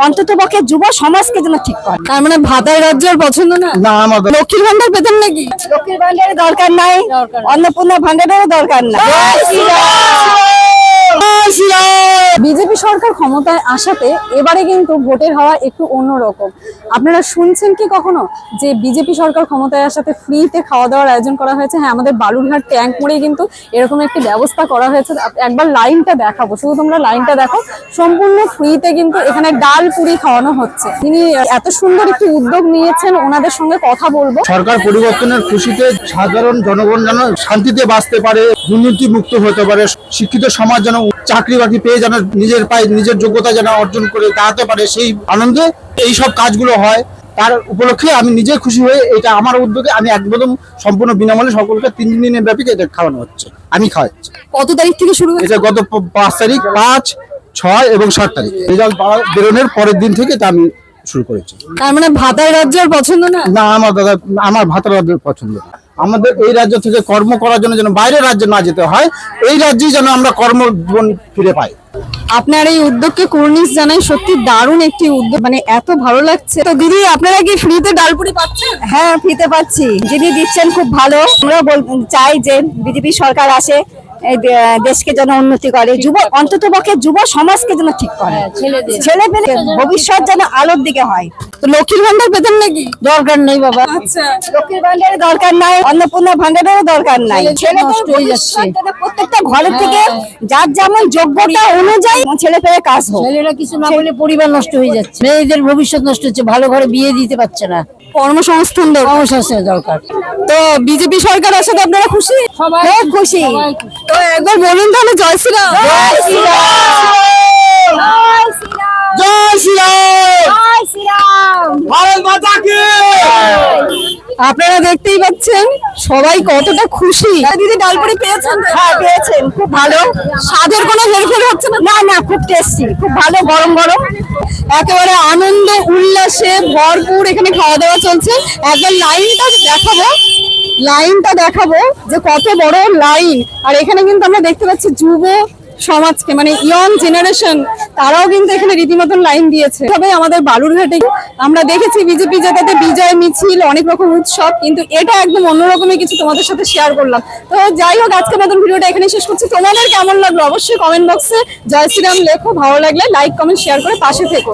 অন্তত পক্ষে যুব সমাজকে যেন ঠিক করে। তার মানে ভাতার রাজ্যের পছন্দ না? না, আমাদের লক্ষ্মীর ভান্ডার পেতেন নাকি? লক্ষ্মীর ভান্ডারের দরকার নাই, অন্নপূর্ণা ভান্ডারেরও দরকার নাই। বিজেপি সরকার ক্ষমতায় আসাতে এবারে কিন্তু ভোটের হওয়া একটু অন্যরকম। আপনারা শুনছেন কি কখনো যে বিজেপি সরকার ক্ষমতায় আসাতে ফ্রিতে খাওয়া দাওয়ার আয়োজন করা হয়েছে? হ্যাঁ, আমাদের বালুরঘাট ট্যাঙ্ক মোড়ে কিন্তু এরকম একটি ব্যবস্থা করা হয়েছে। একবার লাইনটা দেখাবো, শুধু তোমরা লাইনটা দেখো। সম্পূর্ণ ফ্রিতে কিন্তু এখানে ডাল পুরি খাওয়ানো হচ্ছে। তিনি এত সুন্দর একটি উদ্যোগ নিয়েছেন, ওনাদের সঙ্গে কথা বলবো। সরকার পরিবর্তনের খুশিতে সাধারণ জনগণ যেন শান্তিতে বাঁচতে পারে, দুর্নীতি মুক্ত হতে পারে, শিক্ষিত সমাজ যেন চাকরি বাকরি পেয়ে যেন নিজের পায়ে নিজের যোগ্যতা যেন অর্জন করে দাঁড়াতে পারে, সেই আনন্দে এই সব কাজগুলো হয়। তার উপলক্ষে আমি নিজে খুশি হয়ে এটা আমার উদ্যোগে আমি একদম সম্পূর্ণ বিনামূল্যে সকলকে 3 দিনের ব্যাপী এটা খাওয়ানো হচ্ছে, আমি খাওয়াচ্ছি। কত তারিখ থেকে শুরু হয়েছে? এটা গত 5 তারিখ, 5, 6 এবং 7 তারিখ রেজাল্ট বেরোনোর পরের দিন থেকে এটা আমি শুরু করেছি। তার মানে ভাতার রাজ্যের পছন্দ না? না, আমার ভাতার রাজ্য পছন্দ। আমাদের এই রাজ্য থেকে কর্ম করার জন্য যেন বাইরের রাজ্যে না যেতে হয়, এই রাজ্যেই যেন আমরা কর্মজীবন ফিরে পাই। আপনার এই উদ্যোগকে কুর্নিশ জানাই, সত্যি দারুণ একটি উদ্যোগ, মানে এত ভালো লাগছে। তো দিদি, আপনারা কি ফ্রিতে ডালপুরি পাচ্ছেন? হ্যাঁ, ফ্রিতে পাচ্ছি। যিনি দিচ্ছেন খুব ভালো। আমরা চাই যে বিজেপি সরকার আসে, এই দেশকে যেন উন্নতি করে, যুব অন্তত পক্ষে যুব সমাজকে যেন ঠিক করে, ছেলে পেলে ভবিষ্যৎ যেন আলোর দিকে হয়। তো লক্ষ্মীর ভান্ডার পেতেন নাকি? দরকার নেই বাবা, আচ্ছা, লক্ষ্মীর ভান্ডারের দরকার নাই, অন্নপূর্ণা ভান্ডারেরও দরকার নাই। ছেলে নষ্ট হয়ে যাচ্ছে। প্রত্যেকটা ঘরের থেকে যার যেমন যোগ্যতা অনুযায়ী ছেলে পেলে কাজ হোক। ছেলেরা কিছু না বলে পরিবার নষ্ট হয়ে যাচ্ছে, মেয়েদের ভবিষ্যৎ নষ্ট হচ্ছে, ভালো ঘরে বিয়ে দিতে পারছে না, কর্মসংস্থান দরকার। কর্মসংস্থানের দরকার। তো বিজেপি সরকার আসাতে আপনারা খুশি? খুব খুশি। তো একবার বলুন তাহলে, জয় শ্রীরাম। জয় শ্রীরাম, জয় শ্রীরাম, জয় শ্রীরাম। ভারত মাতা কি! আপনারা দেখতেই পাচ্ছেন সবাই কতটা খুশি। দিদি, ডালপুরি পেয়েছেন? হ্যাঁ, পেয়েছেন, খুব ভালো। স্বাদের কোনো হেরফের হচ্ছে না? না না, খুব টেস্টি, খুব ভালো, গরম গরম। একেবারে আনন্দ উল্লাসে ভরপুর এখানে খাওয়া দাওয়া চলছে। একবার লাইনটা দেখাবো যে কত বড় লাইন। আর এখানে কিন্তু আমরা দেখতে পাচ্ছি যুব সমাজকে, মানে ইয়ং জেনারেশন, তারাও কিন্তু এখানে রীতিমতন লাইন দিয়েছে। তবে আমাদের বালুরঘাটে আমরা দেখেছি বিজেপি জেতাতে বিজয় মিছিল, অনেক রকম উৎসব, কিন্তু এটা একদম অন্যরকমের কিছু তোমাদের সাথে শেয়ার করলাম। তো যাই হোক, আজকে মতন ভিডিওটা এখানে শেষ করছি। তোমাদের কেমন লাগলো অবশ্যই কমেন্ট বক্সে জয় শ্রীরাম লেখো। ভালো লাগলে লাইক, কমেন্ট, শেয়ার করে পাশে থেকো।